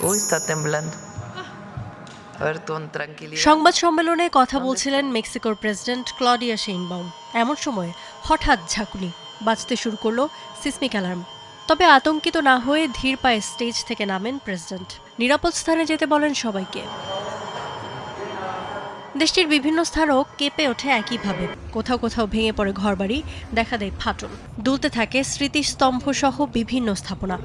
Uy, está temblando. A ver, con tranquilidad. সংবাদ সম্মেলনে কথা বলছিলেন মেক্সিকোর প্রেসিডেন্ট ক্লডিয়া শেইনবাউম। এমন সময় হঠাৎ ঝাঁকুনি, বাজতে শুরু করলো সিসমিক অ্যালার্ম। তবে আতঙ্কিত না হয়ে ধীর পায়ে স্টেজ থেকে নামেন প্রেসিডেন্ট। নিরাপদ স্থানে যেতে বলেন সবাইকে। দেশটির বিভিন্ন স্থানও কেঁপে ওঠে একইভাবে। কোথাও কোথাও ভেঙে পড়ে ঘরবাড়ি, দেখা দেয় ফাটল। দুলতে থাকে স্মৃতিস্তম্ভ সহ বিভিন্ন স্থাপনা।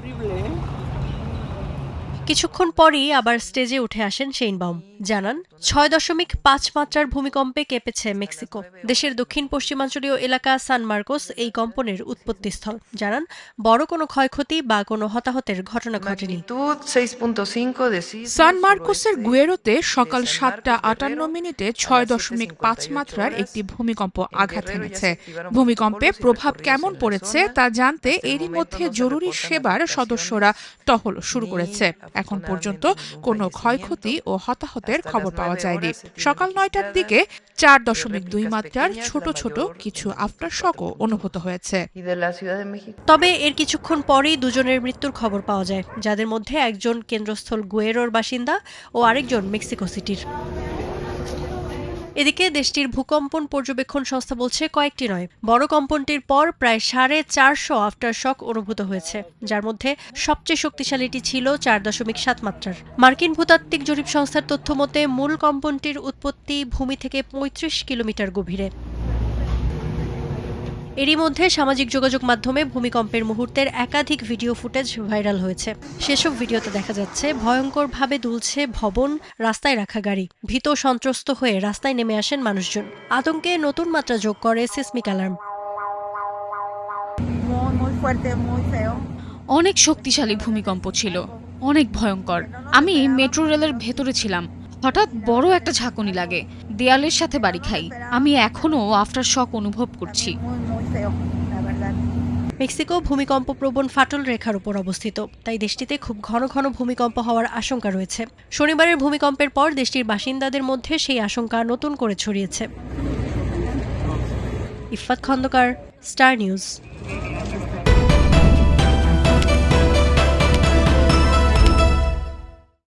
কিছুক্ষণ পরই আবার স্টেজে উঠে আসেন শেইনবাউম। জানান ৬.৫ মাত্রার ভূমিকম্পে কেঁপেছে মেক্সিকো। দেশের দক্ষিণ পশ্চিমাঞ্চলীয় এলাকা সান মার্কোস এই কম্পনের উৎপত্তিস্থল। জানান বড় কোনো ক্ষয়ক্ষতি বা কোনো হতাহতের ঘটনা ঘটেনি। Magnitud 6.5 de sismo. সান মার্কোসের গুয়েরোতে সকাল ৭টা ৫৮ মিনিটে ৬.৫ মাত্রার একটি ভূমিকম্প আঘাত হেনেছে। ভূমিকম্পে প্রভাব কেমন পড়েছে তা জানতে এরই মধ্যে জরুরি সেবার সদস্যরা টহল শুরু করেছে। এখন পর্যন্ত কোনো ক্ষয়ক্ষতি ও হতাহতের খবর পাওয়া যায়নি। সকাল ৯টার দিকে ৪.২ মাত্রার ছোট ছোট কিছু আফটার শকও অনুভূত হয়েছে। Y de la Ciudad de México. তবে এর কিছুক্ষণ পরেই দুজনের মৃত্যুর খবর পাওয়া যায়, যাদের মধ্যে একজন কেন্দ্রস্থল গুয়েরোর বাসিন্দা ও আরেকজন মেক্সিকো সিটির। এদিকে দেশটির ভূকম্পন পর্যবেক্ষণ সংস্থা বলছে কয়েকটি নয়, বড় কম্পনটির পর প্রায় 450 আফটার শক অনুভূত হয়েছে, যার মধ্যে সবচেয়ে শক্তিশালীটি ছিল 4.7 মাত্রার। মার্কিন ভূতাত্ত্বিক জরিপ সংস্থার তথ্য মতে মূল কম্পনটির উৎপত্তি ভূমি থেকে ৩৫ কিলোমিটার গভীরে। এরই মধ্যে সামাজিক যোগাযোগ মাধ্যমে ভূমিকম্পের মুহূর্তের একাধিক ভিডিও ফুটেজ ভাইরাল হয়েছে। সেসব ভিডিওতে দেখা যাচ্ছে ভয়ঙ্করভাবে দুলছে ভবন, রাস্তায় রাখা গাড়ি। ভীত সন্ত্রস্ত হয়ে রাস্তায় নেমে আসেন মানুষজন। আতঙ্কে নতুন মাত্রা যোগ করে সিসমিক অ্যালার্ম। অনেক শক্তিশালী ভূমিকম্প ছিল, অনেক ভয়ঙ্কর। আমি মেট্রো রেলের ভেতরে ছিলাম। হঠাৎ বড় একটা ঝাঁকুনি লাগে, দেয়ালের সাথে বাড়ি খাই। আমি এখনো আফটার শক অনুভব করছি। মেক্সিকো ভূমিকম্প প্রবণ ফাটল রেখার উপর অবস্থিত, তাই দেশটিতে খুব ঘন ঘন ভূমিকম্প হওয়ার আশঙ্কা রয়েছে। শনিবারের ভূমিকম্পের পর দেশটির বাসিন্দাদের মধ্যে সেই আশঙ্কা নতুন করে ছড়িয়েছে। Iffat Khandakar, Star news.